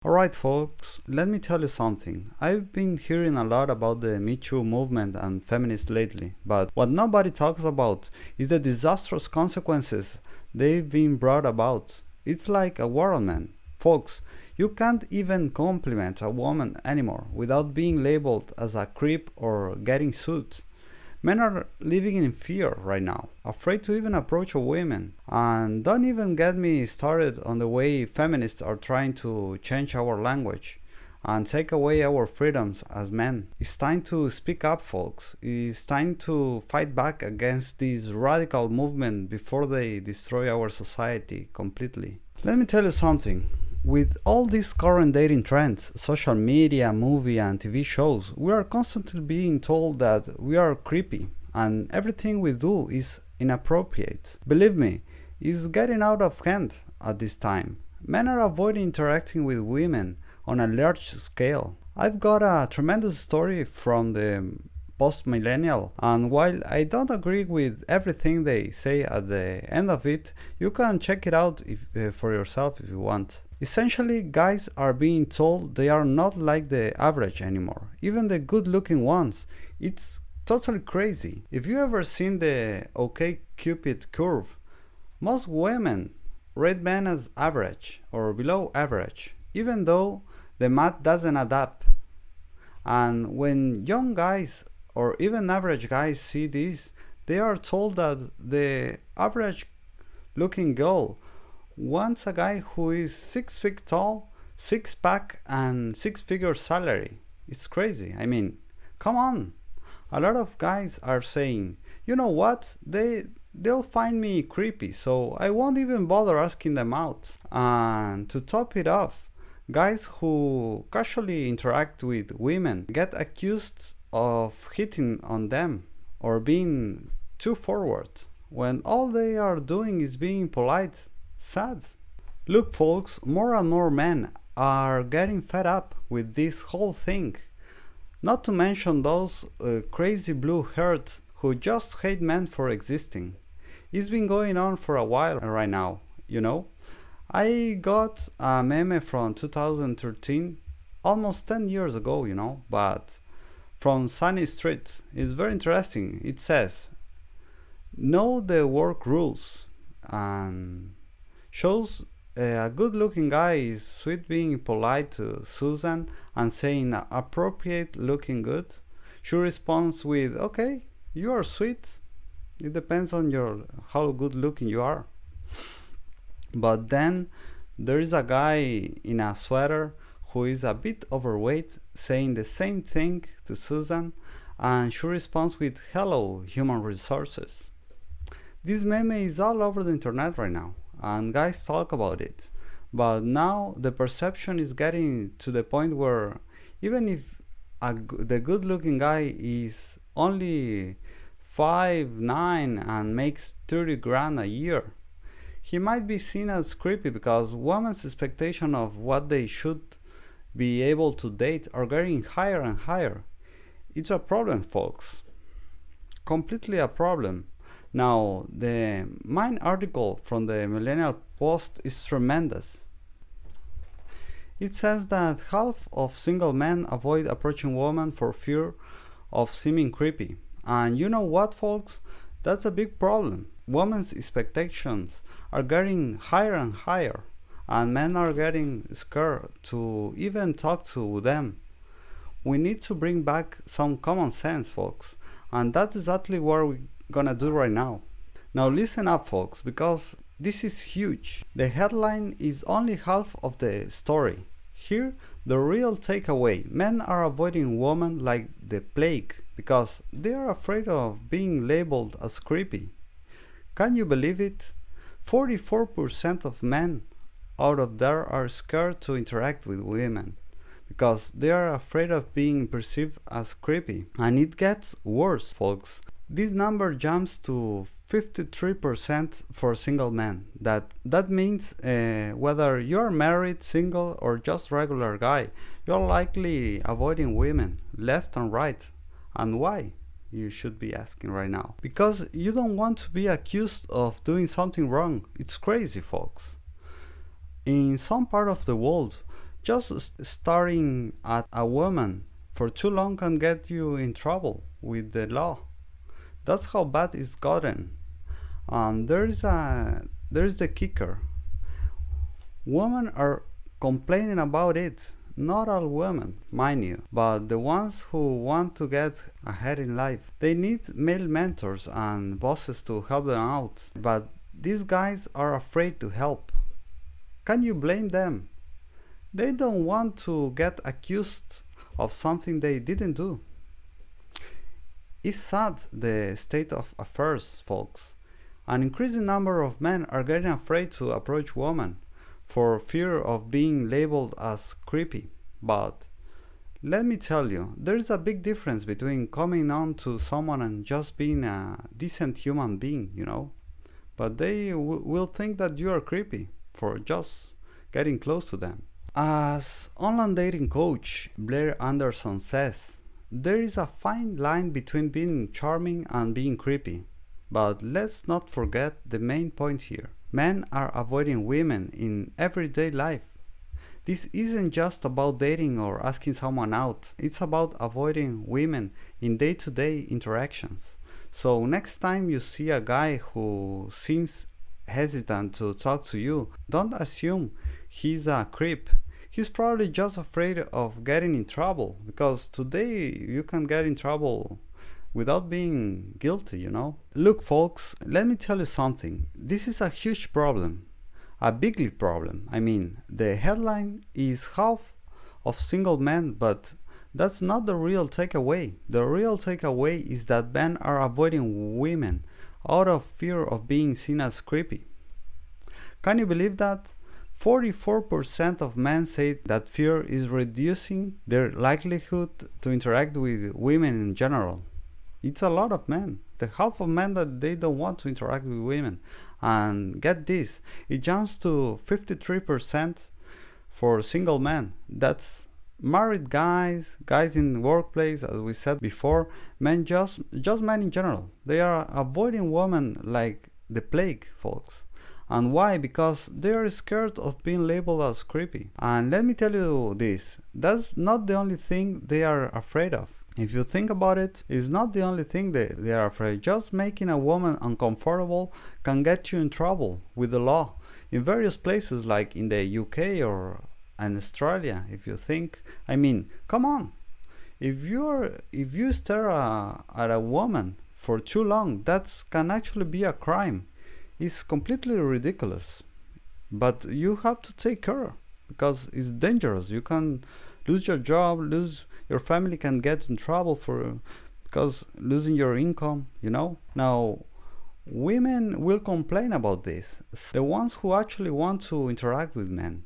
Alright folks, let me tell you something. I've been hearing a lot about the Me Too movement and feminists lately, but what nobody talks about is the disastrous consequences they've been brought about. It's like a war on men. Folks, you can't even compliment a woman anymore without being labeled as a creep or getting sued. Men are living in fear right now, afraid to even approach a woman. And don't even get me started on the way feminists are trying to change our language and take away our freedoms as men. It's time to speak up, folks. It's time to fight back against this radical movement before they destroy our society completely. Let me tell you something. With all these current dating trends, social media, movie and TV shows, we are constantly being told that we are creepy and everything we do is inappropriate. Believe me, it's getting out of hand at this time. Men are avoiding interacting with women on a large scale. I've got a tremendous story from the post-millennial, and while I don't agree with everything they say at the end of it, you can check it out for yourself if you want. Essentially, guys are being told they are not like the average anymore, even the good-looking ones. It's totally crazy. If you ever seen the OkCupid curve, most women rate men as average or below average, even though the math doesn't add up. And when young guys or even average guys see this, they are told that the average looking girl wants a guy who is 6 feet tall, 6-pack and 6-figure salary. It's crazy. I mean, come on. A lot of guys are saying, you know what, they'll find me creepy, so I won't even bother asking them out. And to top it off, guys who casually interact with women get accused of hitting on them or being too forward, when all they are doing is being polite. Sad. Look folks, more and more men are getting fed up with this whole thing. Not to mention those crazy blue-haired who just hate men for existing. It's been going on for a while right now, you know. I got a meme from 2013, almost 10 years ago, you know, but from Sunny Street. It's very interesting. It says, know the work rules, and shows a good-looking guy is sweet being polite to Susan and saying appropriate looking good. She responds with, okay, you are sweet. It depends on how good looking you are. But then there is a guy in a sweater who is a bit overweight saying the same thing to Susan, and she responds with, hello, human resources. This meme is all over the internet right now, and guys talk about it. But now the perception is getting to the point where even if the good looking guy is only 5'9" and makes 30 grand a year, he might be seen as creepy because women's expectation of what they should be able to date are getting higher and higher. It's a problem, folks. Completely a problem. Now, the main article from the Millennial Post is tremendous. It says that half of single men avoid approaching women for fear of seeming creepy. And you know what, folks? That's a big problem. Women's expectations are getting higher and higher, and men are getting scared to even talk to them. We need to bring back some common sense, folks, and that's exactly what we're gonna do right now. Now listen up folks, because this is huge. The headline is only half of the story. Here, the real takeaway: men are avoiding women like the plague because they are afraid of being labeled as creepy. Can you believe it? 44% of men out of there are scared to interact with women because they are afraid of being perceived as creepy. And it gets worse, folks. This number jumps to 53% for single men. That means whether you're married, single, or just regular guy, you're likely avoiding women left and right. And why? You should be asking right now. Because you don't want to be accused of doing something wrong. It's crazy, folks. In some part of the world, Just staring at a woman for too long can get you in trouble with the law. That's how bad it's gotten. And there's the kicker. Women are complaining about it. Not all women, mind you, but the ones who want to get ahead in life. They need male mentors and bosses to help them out, but these guys are afraid to help. Can you blame them? They don't want to get accused of something they didn't do. It's sad, the state of affairs, folks. An increasing number of men are getting afraid to approach women for fear of being labeled as creepy. But let me tell you, there's a big difference between coming on to someone and just being a decent human being, you know? But they will think that you are creepy for just getting close to them. As online dating coach Blair Anderson says, there is a fine line between being charming and being creepy. But let's not forget the main point here. Men are avoiding women in everyday life. This isn't just about dating or asking someone out, it's about avoiding women in day-to-day interactions. So next time you see a guy who seems hesitant to talk to you, don't assume he's a creep. He's probably just afraid of getting in trouble, because today you can get in trouble without being guilty, you know? Look, folks, let me tell you something. This is a huge problem. A big problem. I mean, the headline is half of single men, but that's not the real takeaway. The real takeaway is that men are avoiding women out of fear of being seen as creepy. Can you believe that? 44% of men say that fear is reducing their likelihood to interact with women in general. It's a lot of men. The half of men that they don't want to interact with women. And get this, it jumps to 53% for single men. That's married guys, guys in the workplace, as we said before, men, just men in general. They are avoiding women like the plague, folks. And why? Because they are scared of being labeled as creepy. And let me tell you this, that's not the only thing they are afraid of. If you think about it, it's not the only thing they are afraid. Just making a woman uncomfortable can get you in trouble with the law in various places, like in the UK or in Australia. If you think, I mean, come on, if you stare at a woman for too long, that can actually be a crime. It's completely ridiculous, but you have to take care because it's dangerous. You can lose your job, your family can get in trouble because losing your income, you know. Now, women will complain about this. The ones who actually want to interact with men,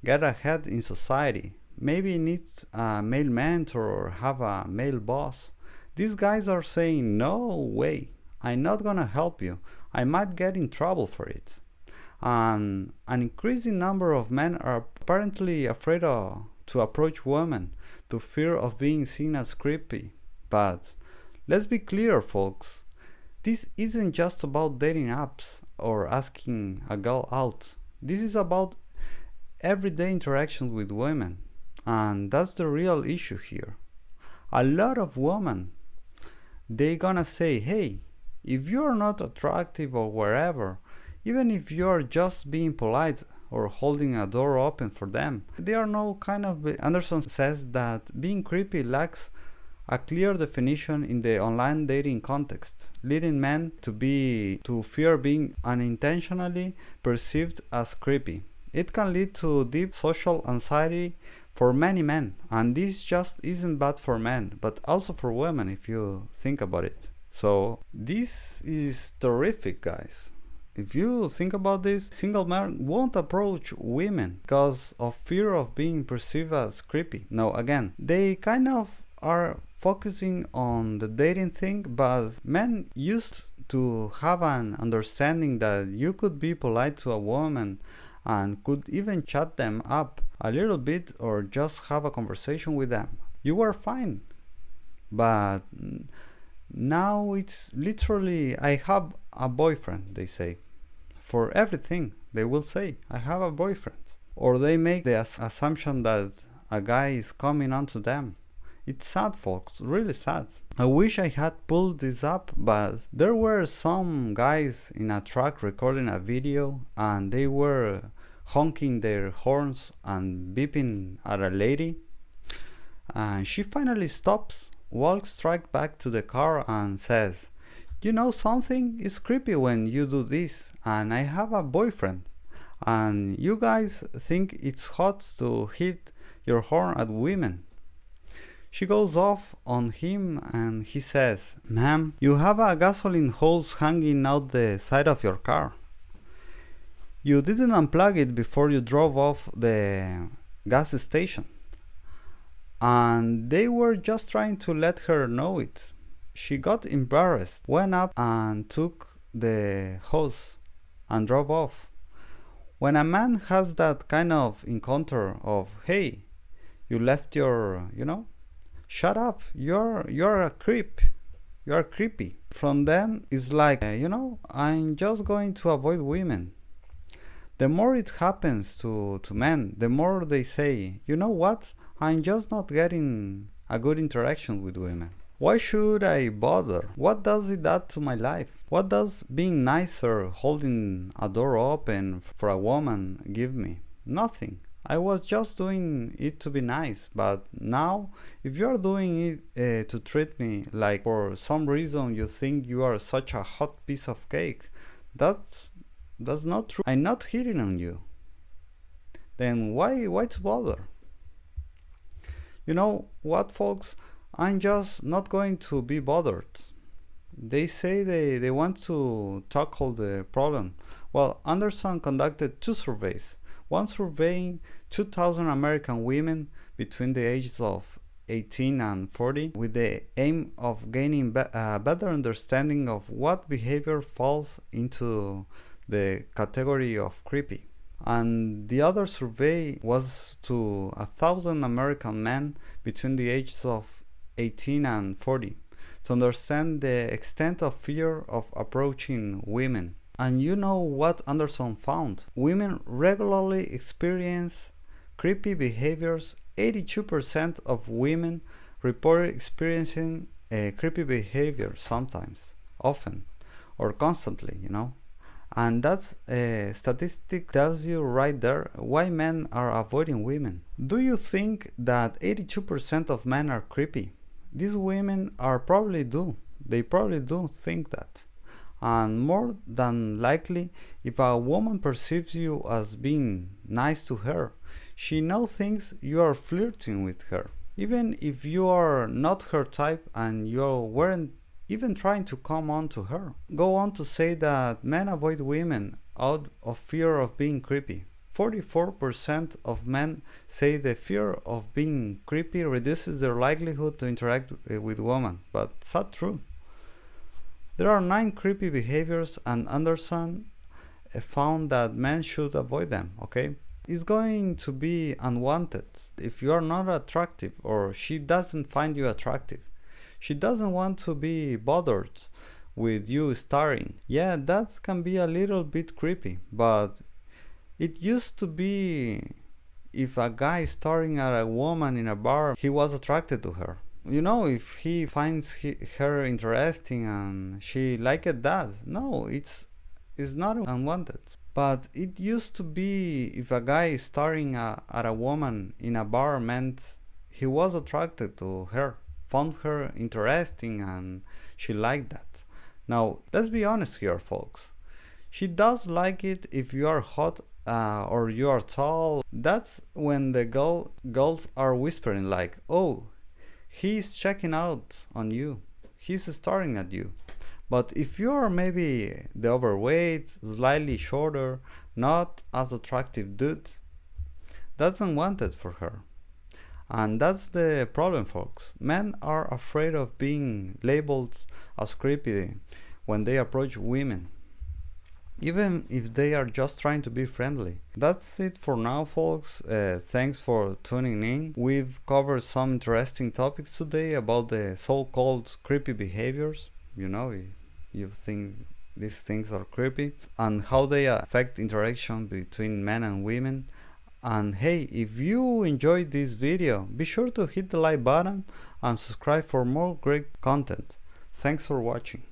get ahead in society, maybe need a male mentor or have a male boss. These guys are saying, no way, I'm not gonna help you. I might get in trouble for it. And an increasing number of men are apparently afraid to approach women to fear of being seen as creepy. But let's be clear, folks. This isn't just about dating apps or asking a girl out. This is about everyday interactions with women. And that's the real issue here. A lot of women, they gonna say, hey, if you're not attractive or wherever, even if you're just being polite or holding a door open for them, they are no kind of... Anderson says that being creepy lacks a clear definition in the online dating context, leading men to fear being unintentionally perceived as creepy. It can lead to deep social anxiety for many men, and this just isn't bad for men, but also for women if you think about it. So this is terrific, guys. If you think about this, single men won't approach women because of fear of being perceived as creepy. Now again, they kind of are focusing on the dating thing, but men used to have an understanding that you could be polite to a woman and could even chat them up a little bit or just have a conversation with them. You were fine. But now it's literally, I have a boyfriend, they say. For everything, they will say, I have a boyfriend. or they make the assumption that a guy is coming onto them. It's sad, folks, really sad. I wish I had pulled this up, but there were some guys in a truck recording a video and they were honking their horns and beeping at a lady. And she finally stops, walks right back to the car and says, "You know something? It's creepy when you do this, and I have a boyfriend. And you guys think it's hot to hit your horn at women." She goes off on him and he says, "Ma'am, you have a gasoline hose hanging out the side of your car. You didn't unplug it before you drove off the gas station." And they were just trying to let her know it. She got embarrassed, went up and took the hose and drove off. When a man has that kind of encounter of, "Hey, you left your, shut up, you're a creep, you're creepy," from then it's like, I'm just going to avoid women. The more it happens to men, the more they say, "You know what, I'm just not getting a good interaction with women. Why should I bother? What does it add to my life? What does being nice or holding a door open for a woman give me? Nothing. I was just doing it to be nice, but now, if you're doing it to treat me like for some reason you think you are such a hot piece of cake, that's not true. I'm not hitting on you. Then why to bother?" You know what, folks? I'm just not going to be bothered. They say they want to tackle the problem. Well, Anderson conducted 2 surveys. One surveying 2,000 American women between the ages of 18 and 40 with the aim of gaining a better understanding of what behavior falls into the category of creepy. And the other survey was to 1,000 American men between the ages of 18 and 40 to understand the extent of fear of approaching women. And you know what Anderson found? Women regularly experience creepy behaviors. 82% of women report experiencing creepy behavior sometimes, often, or constantly, And that's a statistic tells you right there why men are avoiding women. Do you think that 82% of men are creepy? These women they probably do think that. And more than likely, if a woman perceives you as being nice to her, she now thinks you are flirting with her. Even if you are not her type and you weren't even trying to come on to her. Go on to say that men avoid women out of fear of being creepy. 44% of men say the fear of being creepy reduces their likelihood to interact with women, but it's not true. There are 9 creepy behaviors, and Anderson found that men should avoid them, okay? It's going to be unwanted if you are not attractive or she doesn't find you attractive. She doesn't want to be bothered with you staring. Yeah, that can be a little bit creepy, but it used to be if a guy staring at a woman in a bar, he was attracted to her. If he finds her interesting and she liked that. No, it's not unwanted. But it used to be if a guy staring at a woman in a bar meant he was attracted to her, found her interesting, and she liked that. Now, let's be honest here, folks. She does like it if you are hot or you are tall. That's when the girls are whispering like, "Oh, he's checking out on you. He's staring at you." But if you are maybe the overweight, slightly shorter, not as attractive dude, that's unwanted for her. And that's the problem, folks. Men are afraid of being labeled as creepy when they approach women, even if they are just trying to be friendly. That's it for now, folks. Thanks for tuning in. We've covered some interesting topics today about the so-called creepy behaviors. You think these things are creepy, and how they affect interaction between men and women. And hey, if you enjoyed this video, be sure to hit the like button and subscribe for more great content. Thanks for watching.